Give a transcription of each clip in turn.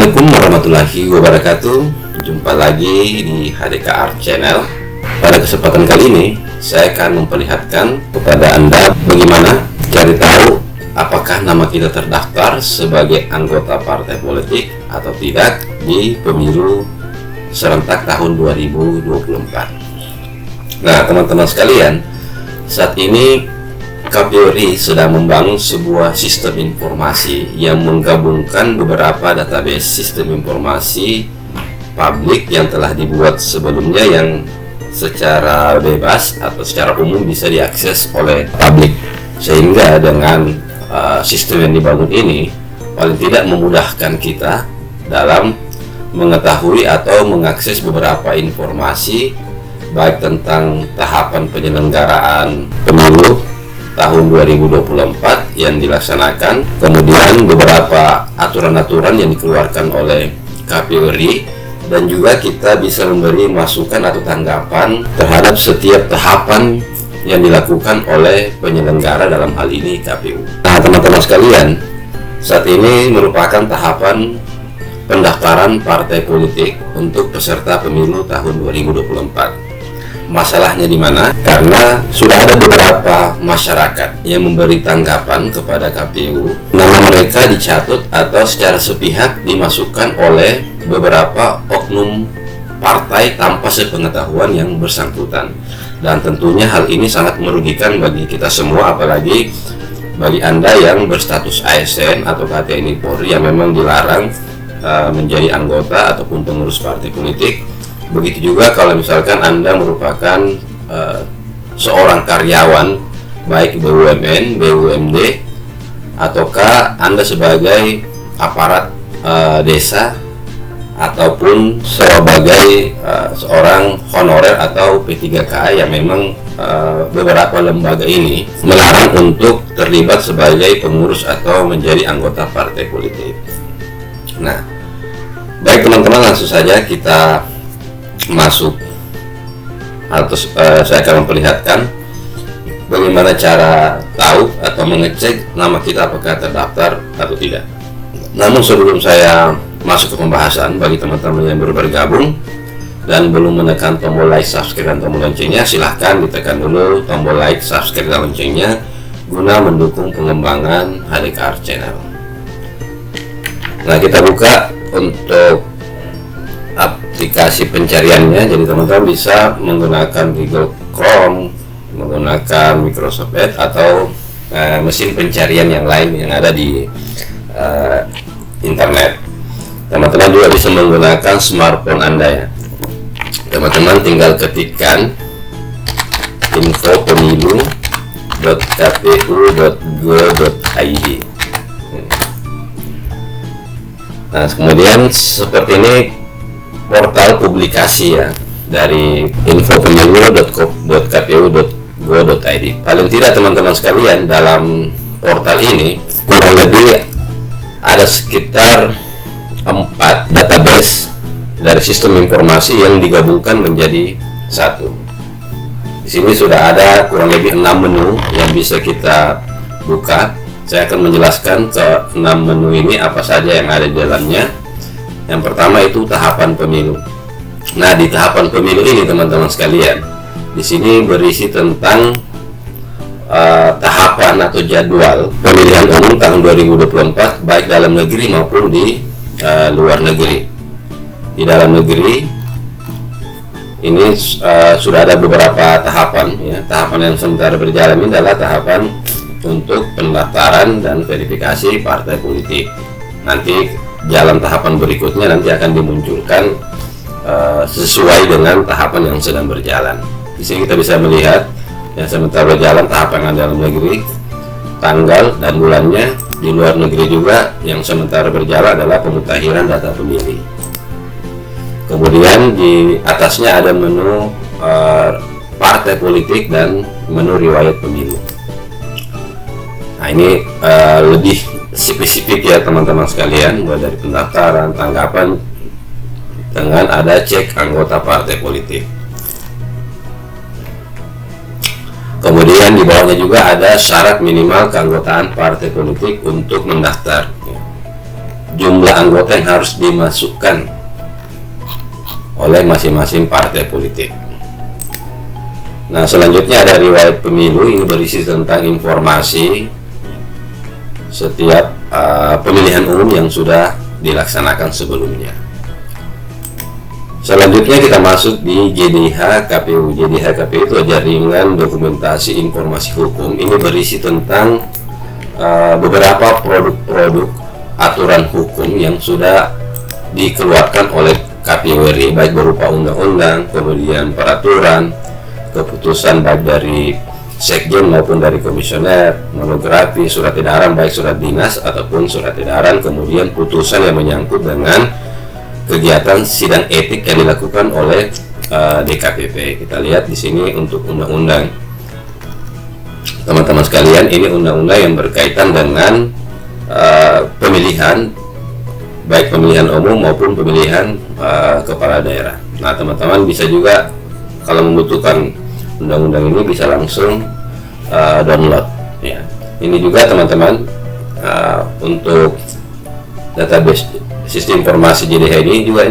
Assalamualaikum warahmatullahi wabarakatuh. Jumpa lagi di HDK Art Channel. Pada kesempatan kali ini saya akan memperlihatkan kepada Anda bagaimana cari tahu apakah nama kita terdaftar sebagai anggota partai politik atau tidak di pemilu serentak tahun 2024. Nah, teman-teman sekalian, saat ini KPU RI sedang membangun sebuah sistem informasi yang menggabungkan beberapa database sistem informasi publik yang telah dibuat sebelumnya yang secara bebas atau secara umum bisa diakses oleh publik, sehingga dengan sistem yang dibangun ini paling tidak memudahkan kita dalam mengetahui atau mengakses beberapa informasi baik tentang tahapan penyelenggaraan pemilu tahun 2024 yang dilaksanakan, kemudian beberapa aturan-aturan yang dikeluarkan oleh KPU RI, dan juga kita bisa memberi masukan atau tanggapan terhadap setiap tahapan yang dilakukan oleh penyelenggara, dalam hal ini KPU. Nah, teman-teman sekalian, saat ini merupakan tahapan pendaftaran partai politik untuk peserta pemilu tahun 2024. Masalahnya di mana? Karena sudah ada beberapa masyarakat yang memberi tanggapan kepada KPU, nama mereka dicatut atau secara sepihak dimasukkan oleh beberapa oknum partai tanpa sepengetahuan yang bersangkutan. Dan tentunya hal ini sangat merugikan bagi kita semua, apalagi bagi Anda yang berstatus ASN atau KTNI Polri yang memang dilarang menjadi anggota ataupun pengurus partai politik. Begitu juga kalau misalkan Anda merupakan seorang karyawan baik BUMN, BUMD, ataukah Anda sebagai aparat desa ataupun sebagai seorang honorer atau P3KA yang memang beberapa lembaga ini melarang untuk terlibat sebagai pengurus atau menjadi anggota partai politik. Nah, baik teman-teman, langsung saja kita masuk atau saya akan memperlihatkan bagaimana cara tahu atau mengecek nama kita apakah terdaftar atau tidak. Namun sebelum saya masuk ke pembahasan, bagi teman-teman yang baru bergabung dan belum menekan tombol like, subscribe, dan tombol loncengnya, silahkan ditekan dulu tombol like, subscribe, dan loncengnya guna mendukung pengembangan HDK Art Channel. Nah, kita buka untuk aplikasi pencariannya. Jadi teman-teman bisa menggunakan Google Chrome, menggunakan Microsoft Edge, atau mesin pencarian yang lain yang ada di internet. Teman-teman juga bisa menggunakan smartphone Anda ya. Teman-teman tinggal ketikkan info.pemilu.kpu.go.id. Nah, kemudian seperti ini portal publikasi ya dari info.pemilu.kpu.go.id. Paling tidak teman-teman sekalian, dalam portal ini kurang lebih ada sekitar 4 database dari sistem informasi yang digabungkan menjadi satu. Di sini sudah ada kurang lebih 6 menu yang bisa kita buka. Saya akan menjelaskan ke 6 menu ini apa saja yang ada di dalamnya. Yang pertama itu tahapan pemilu. Nah, di tahapan pemilu ini teman-teman sekalian, di sini berisi tentang tahapan atau jadwal pemilihan umum tahun 2024 baik dalam negeri maupun di luar negeri. Di dalam negeri ini sudah ada beberapa tahapan ya. Tahapan yang sementara berjalan ini adalah tahapan untuk pendaftaran dan verifikasi partai politik. Nanti jalan tahapan berikutnya nanti akan dimunculkan sesuai dengan tahapan yang sedang berjalan. Di sini kita bisa melihat yang sementara berjalan tahapan yang dalam negeri, tanggal dan bulannya. Di luar negeri juga yang sementara berjalan adalah pemutahiran data pemilih. Kemudian di atasnya ada menu partai politik dan menu riwayat pemilu. Nah, ini lebih spesifik ya teman-teman sekalian, mulai dari pendaftaran, tanggapan, dengan ada cek anggota partai politik. Kemudian di bawahnya juga ada syarat minimal keanggotaan partai politik untuk mendaftar. jumlah anggota yang harus dimasukkan oleh masing-masing partai politik. Nah, selanjutnya ada riwayat pemilu. Ini berisi tentang informasi setiap pemilihan umum yang sudah dilaksanakan sebelumnya. Selanjutnya kita masuk di JDH KPU. JDH KPU itu jaringan dokumentasi informasi hukum. Ini berisi tentang beberapa produk-produk aturan hukum yang sudah dikeluarkan oleh KPU RI, baik berupa undang-undang, kemudian peraturan, keputusan baik dari sekjen maupun dari komisioner, monografi, surat edaran baik surat dinas ataupun surat edaran, kemudian putusan yang menyangkut dengan kegiatan sidang etik yang dilakukan oleh DKPP. Kita lihat di sini untuk undang-undang. Teman-teman sekalian, ini undang-undang yang berkaitan dengan pemilihan, baik pemilihan umum maupun pemilihan kepala daerah. Nah, teman-teman bisa juga kalau membutuhkan undang-undang ini bisa langsung download. Ya. Ini juga teman-teman untuk database sistem informasi JDH ini juga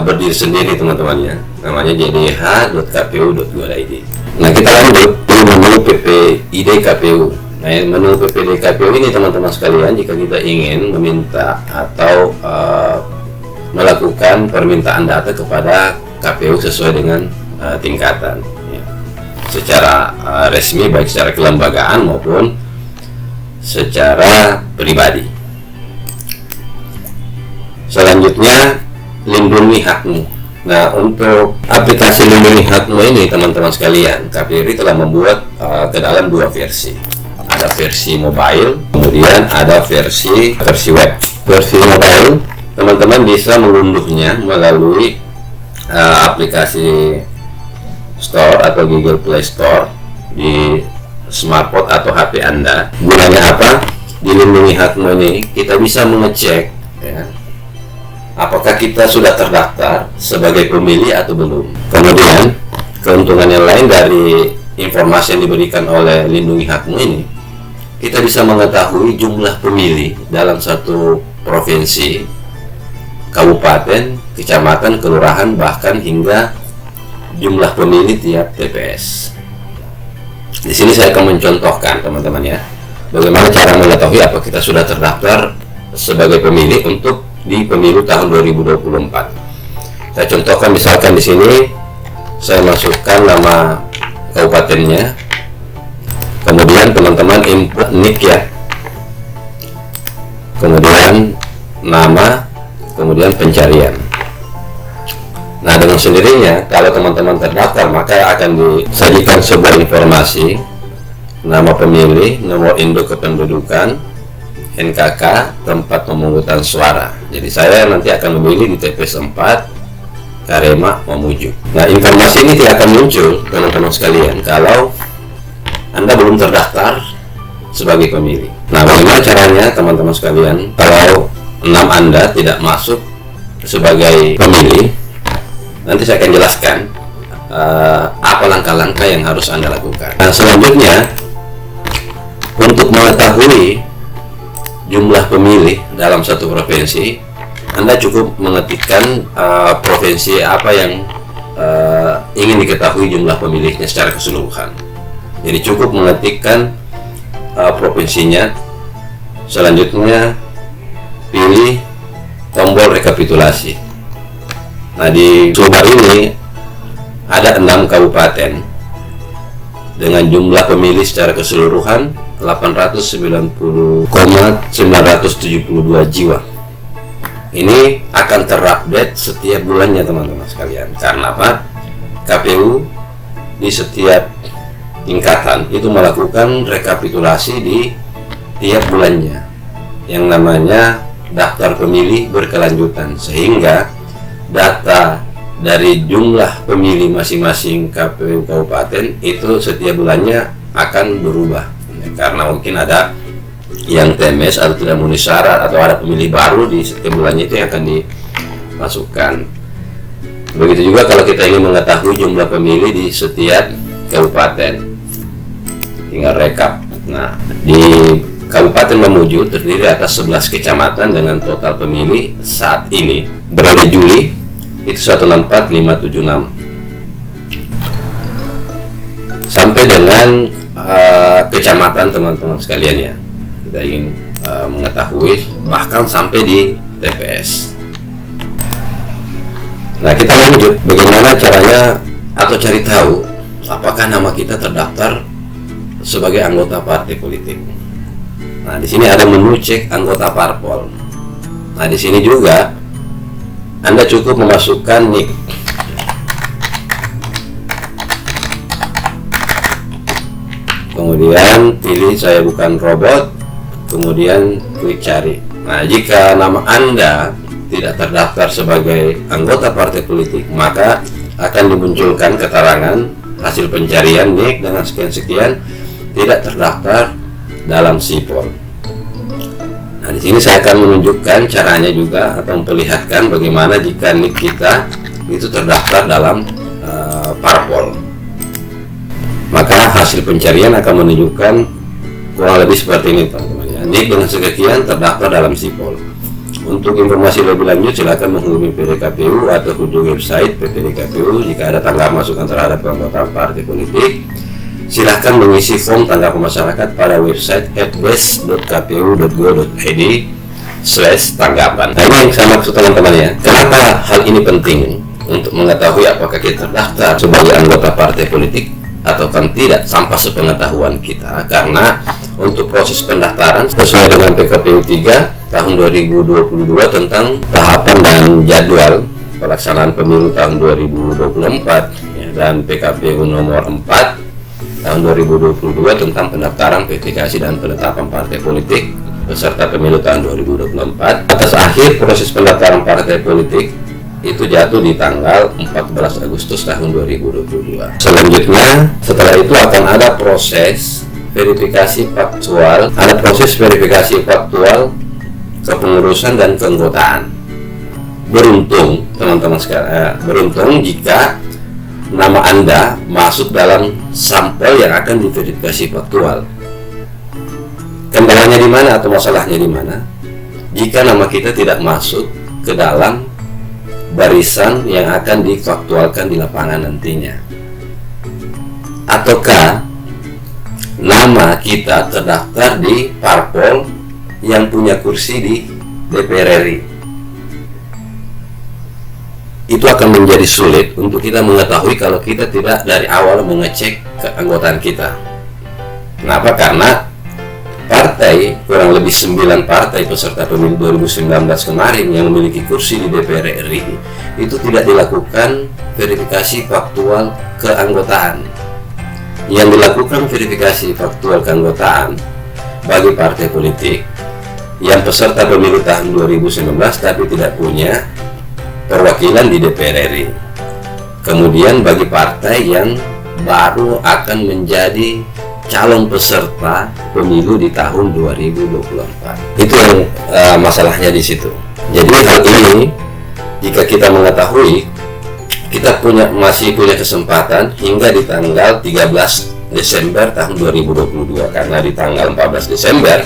berdiri sendiri teman-teman ya, namanya jdh.kpu.go.id. Nah, kita lanjut di menu PPID KPU. Nah, menu PPID KPU ini teman-teman sekalian, jika kita ingin meminta atau melakukan permintaan data kepada KPU sesuai dengan tingkatan ya, secara resmi baik secara kelembagaan maupun secara pribadi. Selanjutnya, lindungi hakmu. Nah, untuk aplikasi lindungi hakmu ini teman-teman sekalian, KPU telah membuat ke dalam dua versi. Ada versi mobile, kemudian ada versi web. Versi mobile, teman-teman bisa mengunduhnya melalui aplikasi Store atau Google Play Store di smartphone atau HP Anda. Gunanya apa? Di lindungi hakmu ini kita bisa mengecek ya, apakah kita sudah terdaftar sebagai pemilih atau belum. Kemudian, keuntungan yang lain dari informasi yang diberikan oleh lindungi hakmu ini, kita bisa mengetahui jumlah pemilih dalam satu provinsi, kabupaten, kecamatan, kelurahan, bahkan hingga jumlah pemilih tiap TPS. Di sini saya akan mencontohkan teman-teman ya, bagaimana cara mengetahui apakah kita sudah terdaftar sebagai pemilih untuk di pemilu tahun 2024. Saya contohkan, misalkan di sini saya masukkan nama kabupatennya, kemudian teman-teman input NIK ya, kemudian nama, kemudian pencarian. Nah, dengan sendirinya kalau teman-teman terdaftar maka akan disajikan sebuah informasi, nama pemilih, nomor induk kependudukan, NKK, tempat pemungutan suara. Jadi saya nanti akan memilih di TPS 4 Karema Mamuju. Nah, informasi ini tidak akan muncul teman-teman sekalian kalau Anda belum terdaftar sebagai pemilih. Nah, bagaimana caranya teman-teman sekalian kalau Anda tidak masuk sebagai pemilih? Nanti saya akan jelaskan apa langkah-langkah yang harus Anda lakukan. Nah, selanjutnya untuk mengetahui jumlah pemilih dalam satu provinsi, Anda cukup mengetikkan provinsi apa yang ingin diketahui jumlah pemilihnya secara keseluruhan. Jadi cukup mengetikkan provinsinya. Selanjutnya pilih tombol rekapitulasi. Nah, di Sumbar ini ada 6 kabupaten dengan jumlah pemilih secara keseluruhan 890,972 jiwa. Ini akan terupdate setiap bulannya teman-teman sekalian. Karena apa? KPU di setiap tingkatan itu melakukan rekapitulasi di tiap bulannya yang namanya daftar pemilih berkelanjutan, sehingga data dari jumlah pemilih masing-masing KPU kabupaten itu setiap bulannya akan berubah. Karena mungkin ada yang TMS atau tidak memenuhi syarat, atau ada pemilih baru di setiap bulannya itu yang akan dimasukkan. Begitu juga kalau kita ingin mengetahui jumlah pemilih di setiap kabupaten, tinggal rekap. Nah, di Kabupaten Mamuju terdiri atas 11 kecamatan dengan total pemilih saat ini bulan Juli itu 164.576 sampai dengan kecamatan teman-teman sekalian ya. Kita ingin mengetahui bahkan sampai di TPS. Nah, kita lanjut bagaimana caranya atau cari tahu apakah nama kita terdaftar sebagai anggota partai politik. Nah, di sini ada menu cek anggota parpol. Nah, di sini juga Anda cukup memasukkan NIK. Kemudian pilih saya bukan robot, kemudian klik cari. Nah, jika nama Anda tidak terdaftar sebagai anggota partai politik, maka akan dimunculkan keterangan hasil pencarian NIK dengan sekian-sekian tidak terdaftar dalam Sipol. Nah, di sini saya akan menunjukkan caranya juga atau memperlihatkan bagaimana jika NIK kita itu terdaftar dalam parpol. Maka hasil pencarian akan menunjukkan kurang lebih seperti ini, teman-teman ya. NIK dengan sekian terdaftar dalam Sipol. Untuk informasi lebih lanjut silakan menghubungi PDKPU atau kunjungi website PPDKPU. Jika ada tanggapan masukan terhadap keanggotaan partai politik, silahkan mengisi form tanggapan masyarakat pada website helpdesk.kpu.go.id/tanggapan. Nah, ini yang saya maksud teman-teman ya. Kenapa hal ini penting untuk mengetahui apakah kita terdaftar sebagai anggota partai politik atau kan tidak tanpa sepengetahuan kita? Karena untuk proses pendaftaran sesuai dengan PKPU 3 tahun 2022 tentang tahapan dan jadwal pelaksanaan pemilu tahun 2024 ya, dan PKPU nomor 4 tahun 2022 tentang pendaftaran, verifikasi dan penetapan partai politik peserta pemilu tahun 2024. Batas akhir proses pendaftaran partai politik itu jatuh di tanggal 14 Agustus tahun 2022. Selanjutnya, setelah itu akan ada proses verifikasi faktual, kepengurusan dan keanggotaan. Beruntung teman-teman sekalian, beruntung jika nama Anda masuk dalam sampel yang akan diverifikasi faktual. Kendalanya di mana atau masalahnya di mana? Jika nama kita tidak masuk ke dalam barisan yang akan difaktualkan di lapangan nantinya. Ataukah nama kita terdaftar di parpol yang punya kursi di DPR RI. Itu akan menjadi sulit untuk kita mengetahui kalau kita tidak dari awal mengecek keanggotaan kita. Kenapa? Karena partai, kurang lebih 9 partai peserta pemilu 2019 kemarin yang memiliki kursi di DPR RI itu tidak dilakukan verifikasi faktual keanggotaan. Yang dilakukan verifikasi faktual keanggotaan bagi partai politik yang peserta pemilu tahun 2019 tapi tidak punya perwakilan di DPR RI. Kemudian bagi partai yang baru akan menjadi calon peserta pemilu di tahun 2024. Itu yang masalahnya di situ. Jadi hal ini jika kita mengetahui, kita masih punya kesempatan hingga di tanggal 13 Desember tahun 2022, karena di tanggal 14 Desember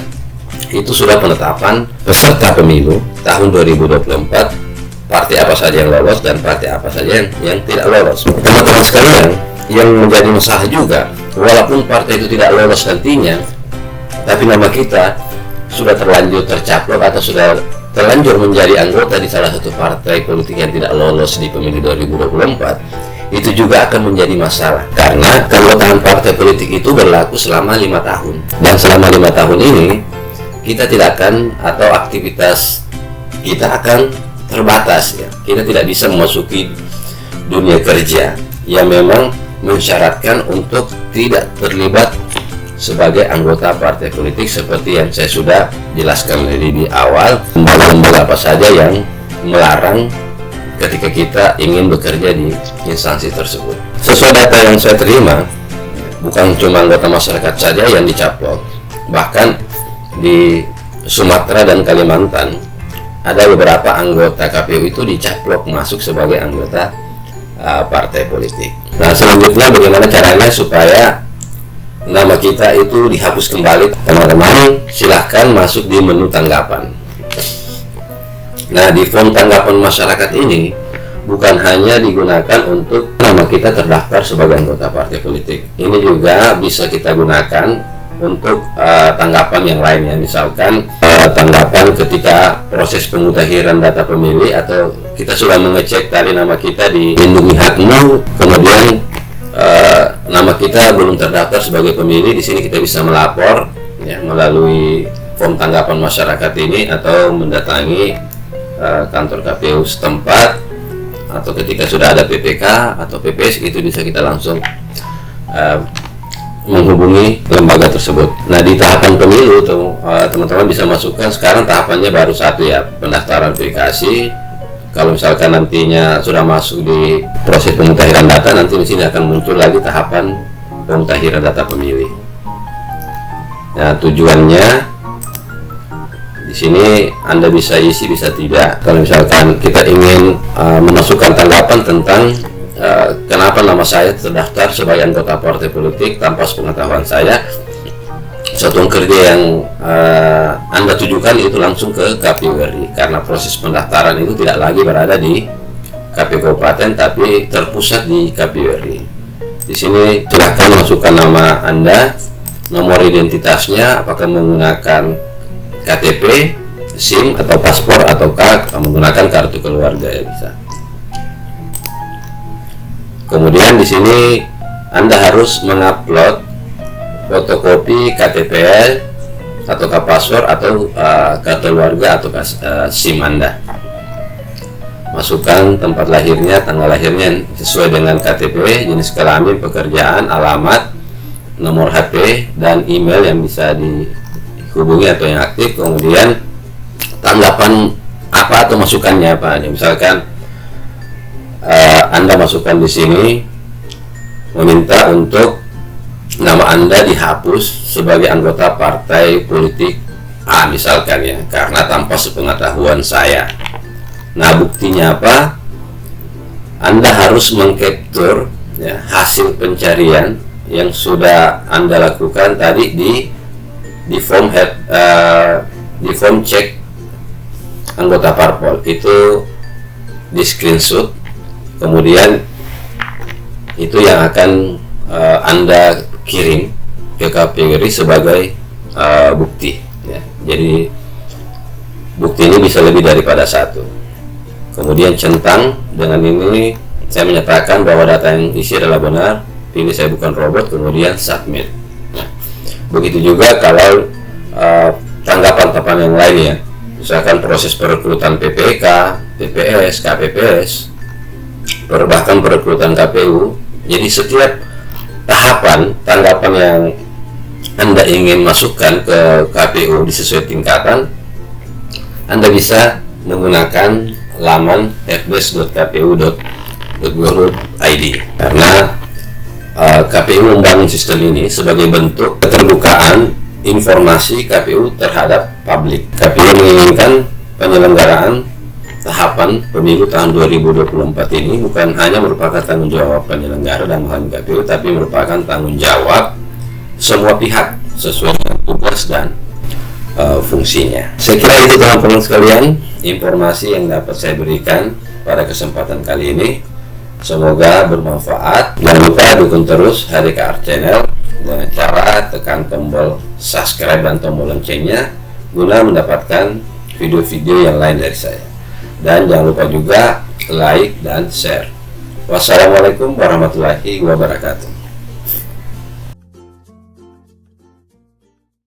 itu sudah penetapan peserta pemilu tahun 2024, partai apa saja yang lolos dan partai apa saja yang tidak lolos. Teman-teman sekalian, yang menjadi masalah juga, walaupun partai itu tidak lolos nantinya, tapi nama kita sudah terlanjur tercaplok atau sudah terlanjur menjadi anggota di salah satu partai politik yang tidak lolos di pemilu 2024, itu juga akan menjadi masalah karena keanggotaan partai politik itu berlaku selama 5 tahun, dan selama 5 tahun ini kita tidak akan, atau aktivitas kita akan terbatas ya. Kita tidak bisa memasuki dunia kerja yang memang mensyaratkan untuk tidak terlibat sebagai anggota partai politik seperti yang saya sudah jelaskan di awal. Lembaga apa saja yang melarang ketika kita ingin bekerja di instansi tersebut. Sesuai data yang saya terima, bukan cuma anggota masyarakat saja yang dicaplok, bahkan di Sumatera dan Kalimantan ada beberapa anggota KPU itu dicaplok masuk sebagai anggota partai politik. Nah, selanjutnya bagaimana caranya supaya nama kita itu dihapus kembali, teman-teman silahkan masuk di menu tanggapan. Nah, di form tanggapan masyarakat ini bukan hanya digunakan untuk nama kita terdaftar sebagai anggota partai politik, ini juga bisa kita gunakan untuk tanggapan yang lainnya. Misalkan tanggapan ketika proses pemutahiran data pemilih, atau kita sudah mengecek tadi nama kita di lindungi hakmu, kemudian nama kita belum terdaftar sebagai pemilih. Di sini kita bisa melapor ya, melalui form tanggapan masyarakat ini, atau mendatangi kantor KPU setempat, atau ketika sudah ada PPK atau PPS itu bisa kita langsung menghubungi lembaga tersebut. Nah, di tahapan pemilu tuh teman-teman bisa masukkan, sekarang tahapannya baru satu ya, pendaftaran verifikasi. Kalau misalkan nantinya sudah masuk di proses pemutahiran data, nanti di sini akan muncul lagi tahapan pemutahiran data pemilih. Nah, tujuannya di sini Anda bisa isi, bisa tidak. Kalau misalkan kita ingin memasukkan tanggapan tentang kenapa nama saya terdaftar sebagai anggota partai politik tanpa sepengetahuan saya, satuan kerja yang Anda tujukan itu langsung ke KPU RI, karena proses pendaftaran itu tidak lagi berada di KPU Kabupaten tapi terpusat di KPU RI. Di sini silakan masukkan nama Anda, nomor identitasnya, apakah menggunakan KTP, SIM atau paspor, ataukah menggunakan kartu keluarga ya bisa. Kemudian di sini Anda harus mengupload fotokopi KTP atau paspor atau kartu keluarga atau SIM Anda. Masukkan tempat lahirnya, tanggal lahirnya sesuai dengan KTP, jenis kelamin, pekerjaan, alamat, nomor HP, dan email yang bisa dihubungi atau yang aktif. Kemudian tanggapan apa atau masukannya apa. Misalkan Anda masukkan di sini meminta untuk nama Anda dihapus sebagai anggota partai politik A misalkan ya, karena tanpa sepengetahuan saya. Nah, buktinya apa? Anda harus mengcapture ya, hasil pencarian yang sudah Anda lakukan tadi di form cek anggota parpol, itu di screenshot, kemudian itu yang akan Anda kirim ke KPU RI sebagai bukti ya. Jadi bukti ini bisa lebih daripada satu. Kemudian centang dengan ini saya menyatakan bahwa data yang isi adalah benar, pilih saya bukan robot, kemudian submit. Nah, begitu juga kalau tanggapan-tanggapan yang lainnya, misalkan proses perekrutan PPK, PPS, KPPS, bahkan perekrutan KPU. Jadi setiap tahapan tanggapan yang Anda ingin masukkan ke KPU disesuai tingkatan, Anda bisa menggunakan laman fbs.kpu.go.id, karena KPU membangun sistem ini sebagai bentuk keterbukaan informasi KPU terhadap publik. KPU menginginkan penyelenggaraan tahapan pemilu tahun 2024 ini bukan hanya merupakan tanggung jawab penyelenggara dan KPU, tapi merupakan tanggung jawab semua pihak sesuai dengan tugas dan fungsinya. Saya kira itu teman-teman sekalian informasi yang dapat saya berikan pada kesempatan kali ini. Semoga bermanfaat. Jangan lupa dukung terus HDK Art Channel dengan cara tekan tombol subscribe dan tombol loncengnya guna mendapatkan video-video yang lain dari saya. Dan jangan lupa juga like dan share. Wassalamualaikum warahmatullahi wabarakatuh.